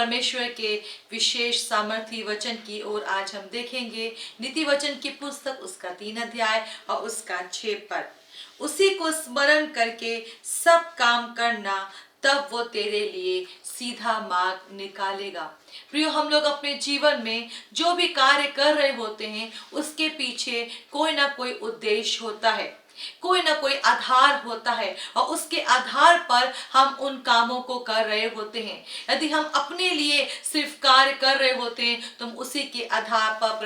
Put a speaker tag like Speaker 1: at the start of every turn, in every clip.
Speaker 1: परमेश्वर के विशेष सामर्थी वचन की ओर आज हम देखेंगे। नीति वचन की पुस्तक उसका 3 अध्याय और उसका 6 पद। उसी को स्मरण करके सब काम करना, तब वो तेरे लिए सीधा मार्ग निकालेगा। प्रियो, हम लोग अपने जीवन में जो भी कार्य कर रहे होते हैं उसके पीछे कोई ना कोई उद्देश्य होता है, कोई ना कोई आधार होता है और उसके आधार पर हम उन कामों को कर रहे होते हैं। यदि हम अपने लिए सिर्फ कार्य कर रहे होते हैं तो हम उसी के आधार पर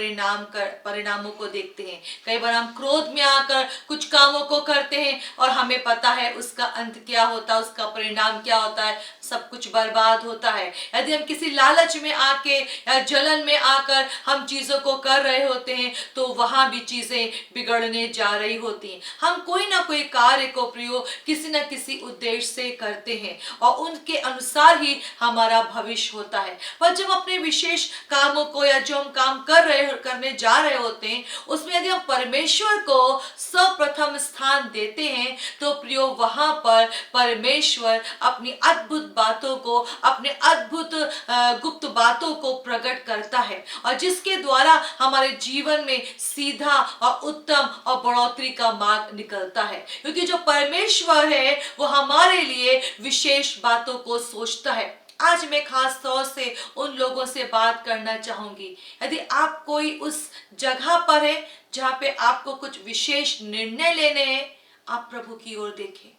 Speaker 1: परिणामों को देखते हैं। कई बार हम क्रोध में आकर कुछ कामों को करते हैं और हमें पता है उसका अंत क्या होता है, उसका परिणाम क्या होता है, सब कुछ बर्बाद होता है। यदि हम किसी लालच में आके या जलन में आकर हम चीजों को कर रहे होते हैं तो वहां भी चीजें बिगड़ने जा रही होती हैं। हम कोई ना कोई कार्य को प्रियो किसी न किसी उद्देश्य से करते हैं और उनके अनुसार ही हमारा भविष्य होता है। पर जब अपने विशेष कामों को या जो हम काम करने जा रहे होते हैं उसमें यदि हम परमेश्वर को सर्वप्रथम स्थान देते हैं तो प्रियो वहां पर परमेश्वर अपनी अद्भुत बातों को, अपने अद्भुत गुप्त बातों को प्रकट करता है और जिसके द्वारा हमारे जीवन में सीधा और उत्तम और बढ़ोतरी का मार्ग निकलता है। क्योंकि जो परमेश्वर है वो हमारे लिए विशेष बातों को सोचता है। आज मैं खास तौर से उन लोगों से बात करना चाहूंगी, यदि आप कोई उस जगह पर है जहां पे आपको कुछ विशेष निर्णय लेने हैं, आप प्रभु की ओर देखें,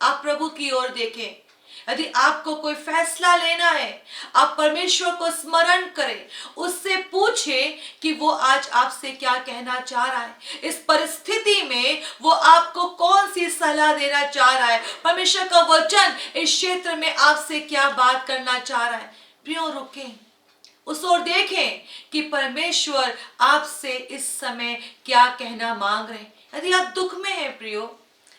Speaker 1: आप प्रभु की ओर देखें। यदि आपको कोई फैसला लेना है, आप परमेश्वर को स्मरण करें, उससे पूछें कि वो आज आपसे क्या कहना चाह रहा है। इस परिस्थिति में वो आपको कौन सी सलाह देना चाह रहा है, परमेश्वर का वचन इस क्षेत्र में आपसे क्या बात करना चाह रहा है। प्रियो, रुकें, उस ओर देखें कि परमेश्वर आपसे इस समय क्या कहना मांग रहे हैं। यदि आप दुख में हैं प्रियो,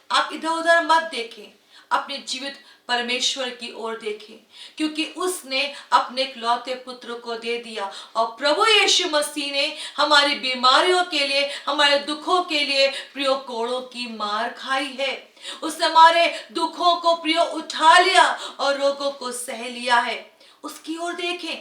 Speaker 1: आप इधर उधर मत देखें, अपने जीवित परमेश्वर की ओर देखें, क्योंकि उसने अपने इकलौते पुत्र को दे दिया और प्रभु यीशु मसीह ने हमारी बीमारियों के लिए, हमारे दुखों के लिए प्रियो कोड़ों की मार खाई है। उसने हमारे दुखों को प्रियो उठा लिया और रोगों को सह लिया है। उसकी ओर देखें,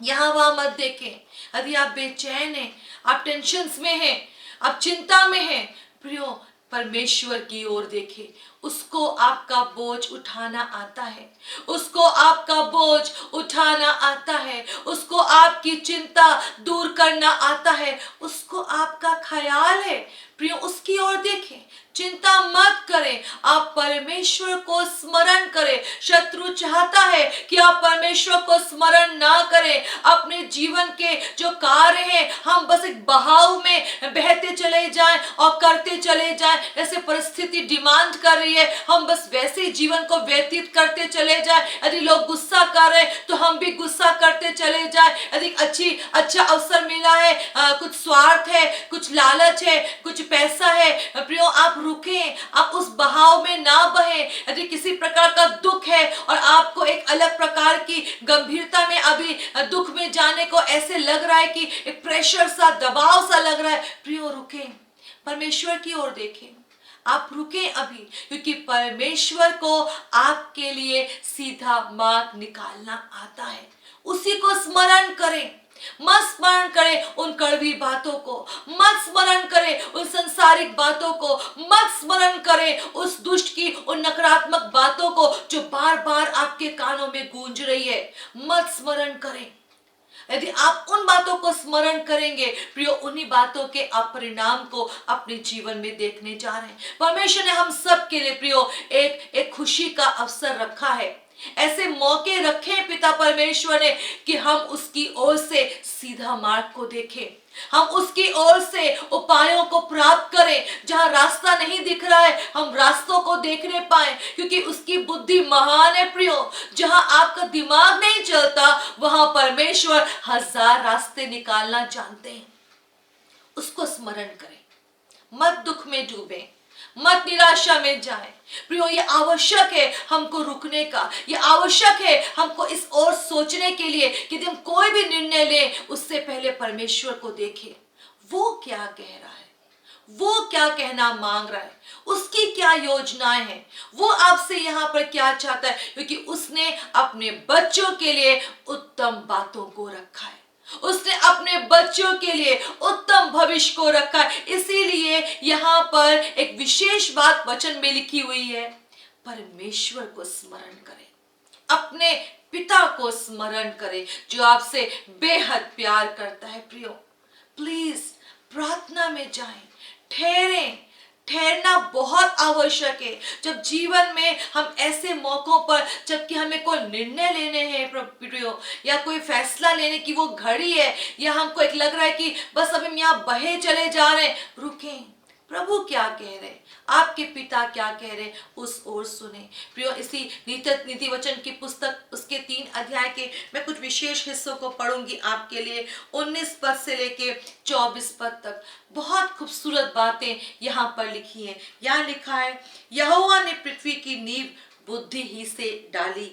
Speaker 1: यहाँ वहां मत देखें। यदि आप बेचैन हैं, आप टेंशन में हैं, आप चिंता में हैं, प्रियो परमेश्वर की ओर देखें। उसको आपका बोझ उठाना आता है, उसको आपका बोझ उठाना आता है, उसको आपकी चिंता दूर करना आता है, उसको आपका ख्याल है। प्रियो, उसकी ओर देखें, चिंता मत करें, आप परमेश्वर को स्मरण करें। शत्रु चाहता है कि आप परमेश्वर को स्मरण ना करें। अपने जीवन के जो कार्य हैं हम बस एक बहाव में बहते चले जाएं और करते चले जाएं, जैसे परिस्थिति डिमांड कर रही है हम बस वैसे ही जीवन को व्यतीत करते चले जाएं। यदि लोग गुस्सा कर रहे हैं तो हम भी गुस्सा करते चले जाएं। यदि अच्छा अवसर मिला है, कुछ स्वार्थ है, कुछ लालच है, कुछ पैसा है, प्रियो आप रुकें, आप उस बहाव में ना बहें। यदि किसी प्रकार का दुख है और आपको एक अलग प्रकार की गंभीरता में अभी दुख में जाने को ऐसे लग रहा है कि एक प्रेशर सा, दबाव सा लग रहा है, प्रियो रुकें, परमेश्वर की ओर देखें, आप रुकें अभी, क्योंकि परमेश्वर को आपके लिए सीधा मार्ग निकालना आता है। उसी को स्मरण करें, मत स्मरण करें उन कड़वी बातों को, मत स्मरण करें उन संसारिक बातों को, मत स्मरण करें उस दुष्ट की उन नकारात्मक बातों को जो बार बार आपके कानों में गूंज रही है, मत स्मरण करें। यदि आप उन बातों को स्मरण करेंगे प्रियो, उन्हीं बातों के आप परिणाम को अपने जीवन में देखने जा रहे हैं। परमेश्वर ने हम सब के लिए प्रियो एक खुशी का अवसर रखा है, ऐसे मौके रखे पिता परमेश्वर ने कि हम उसकी ओर से सीधा मार्ग को देखें, हम उसकी ओर से उपायों को प्राप्त करें। जहां रास्ता नहीं दिख रहा है हम रास्तों को देखने पाए, क्योंकि उसकी बुद्धि महान है प्रियो। जहां आपका दिमाग नहीं चलता वहां परमेश्वर 1000 रास्ते निकालना जानते हैं। उसको स्मरण करें, मत दुख में डूबे, मत निराशा में जाए प्रियो। ये आवश्यक है हमको रुकने का, ये आवश्यक है हमको इस ओर सोचने के लिए कि हम कोई भी निर्णय लें उससे पहले परमेश्वर को देखें, वो क्या कह रहा है, वो क्या कहना मांग रहा है, उसकी क्या योजनाएं हैं, वो आपसे यहाँ पर क्या चाहता है, क्योंकि उसने अपने बच्चों के लिए उत्तम बातों को रखा है, उसने अपने बच्चों के लिए उत्तम भविष्य को रखा है। इसीलिए यहाँ पर एक विशेष बात वचन में लिखी हुई है, परमेश्वर को स्मरण करें, अपने पिता को स्मरण करें जो आपसे बेहद प्यार करता है। प्रियो, प्लीज प्रार्थना में जाएं, ठहरें। ठहरना बहुत आवश्यक है जब जीवन में हम ऐसे मौकों पर, जबकि हमें कोई निर्णय लेने हैं प्रियो, या कोई फैसला लेने की वो घड़ी है, या हमको एक लग रहा है कि बस अब हम यहाँ बहे चले जा रहे हैं, रुकें। प्रभु क्या कह रहे, आपके पिता क्या कह रहे, उस ओर सुने। प्रियो, इसी नीति वचन की पुस्तक उसके 3 अध्याय के मैं कुछ विशेष हिस्सों को पढ़ूंगी आपके लिए। 19 पद से लेके 24 पद तक बहुत खूबसूरत बातें यहाँ पर लिखी हैं। यहाँ लिखा है, यहोवा ने पृथ्वी की नींव बुद्धि ही से डाली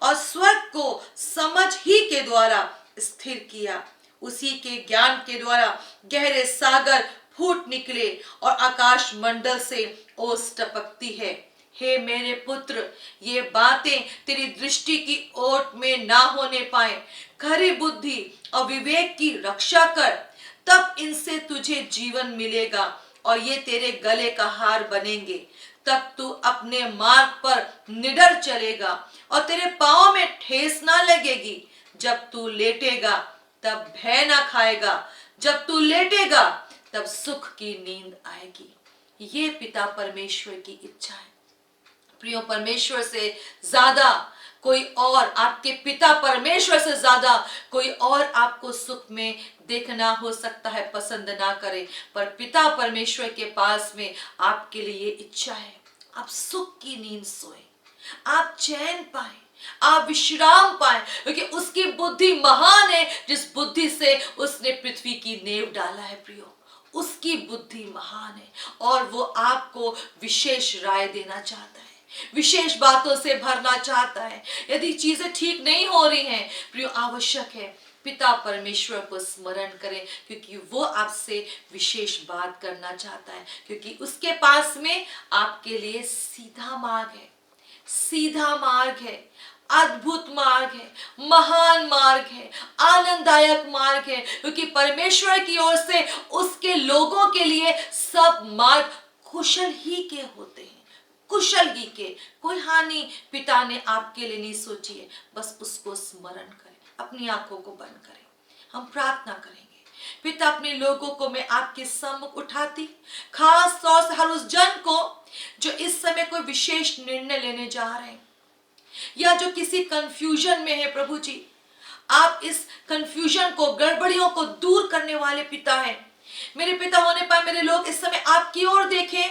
Speaker 1: और स्वर्ग को समझ ही के द्वारा स्थिर किया। उसी के ज्ञान के द्वारा गहरे सागर फूट निकले और आकाश मंडल से ओस टपकती है। हे मेरे पुत्र, ये बातें तेरी दृष्टि की ओट में ना होने पाए। खरी बुद्धि और विवेक की रक्षा कर, तब इनसे तुझे जीवन मिलेगा और ये तेरे गले का हार बनेंगे। तब तू अपने मार्ग पर निडर चलेगा और तेरे पांव में ठेस ना लगेगी। जब तू लेटेगा तब भय ना खाएगा, जब तू लेटेगा तब सुख की नींद आएगी। ये पिता परमेश्वर की इच्छा है। प्रियो, परमेश्वर से ज्यादा कोई और, आपके पिता परमेश्वर से ज्यादा कोई और आपको सुख में देखना हो सकता है पसंद ना करे, पर पिता परमेश्वर के पास में आपके लिए इच्छा है, आप सुख की नींद सोए, आप चैन पाए, आप विश्राम पाए, क्योंकि उसकी बुद्धि महान है जिस बुद्धि से उसने पृथ्वी की नींव डाला है। प्रियो, उसकी बुद्धि महान है और वो आपको विशेष राय देना चाहता है, विशेष बातों से भरना चाहता है। यदि चीजें ठीक नहीं हो रही हैं प्रियो, आवश्यक है पिता परमेश्वर को स्मरण करें, क्योंकि वो आपसे विशेष बात करना चाहता है, क्योंकि उसके पास में आपके लिए सीधा मार्ग है, सीधा मार्ग है, अद्भुत मार्ग है, महान मार्ग है, आनंददायक मार्ग है, क्योंकि परमेश्वर की ओर से उसके लोगों के लिए सब मार्ग कुशल ही के होते हैं, कुशल ही के। कोई हानि पिता ने आपके लिए नहीं सोची है। बस उसको स्मरण करें, अपनी आंखों को बंद करें, हम प्रार्थना करेंगे। पिता, अपने लोगों को मैं आपके सम्मुख उठाती, खास तौर से हर उस जन को जो इस समय कोई विशेष निर्णय लेने जा रहे हैं या जो किसी कंफ्यूजन में है। प्रभु जी, आप इस कंफ्यूजन को, गड़बड़ियों को दूर करने वाले पिता हैं। मेरे पिता होने पर मेरे लोग इस समय आपकी ओर देखें,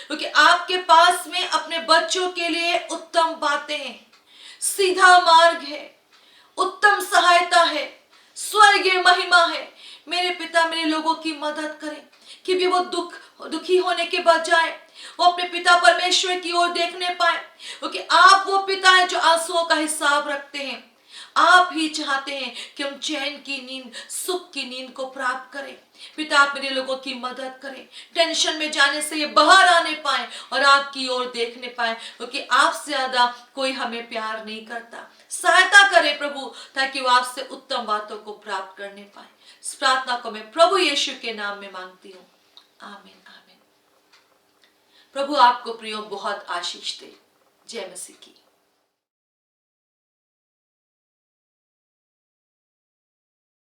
Speaker 1: क्योंकि आपके पास में अपने बच्चों के लिए उत्तम बातें हैं, सीधा मार्ग है, उत्तम सहायता है, स्वर्गीय महिमा है। मेरे पिता, मेरे लोगों की मदद करें कि भी वो दुखी होने के बजाय वो अपने पिता परमेश्वर की ओर देखने पाए, क्योंकि आप वो पिता हैं जो आंसुओं का हिसाब रखते हैं। आप ही चाहते हैं कि हम चैन की नींद, सुख की नींद को प्राप्त करें। पिता, आप मेरे लोगों की मदद करें, टेंशन में जाने से ये बाहर आने पाए और आपकी ओर देखने पाए, क्योंकि आपसे ज्यादा कोई हमें प्यार नहीं करता। सहायता करें प्रभु, ताकि वो आपसे उत्तम बातों को प्राप्त करने पाए। इस प्रार्थना को मैं प्रभु यीशु के नाम में मांगती हूँ, आमीन आमीन। प्रभु आपको प्रियो बहुत आशीष दे। जय मसीह की।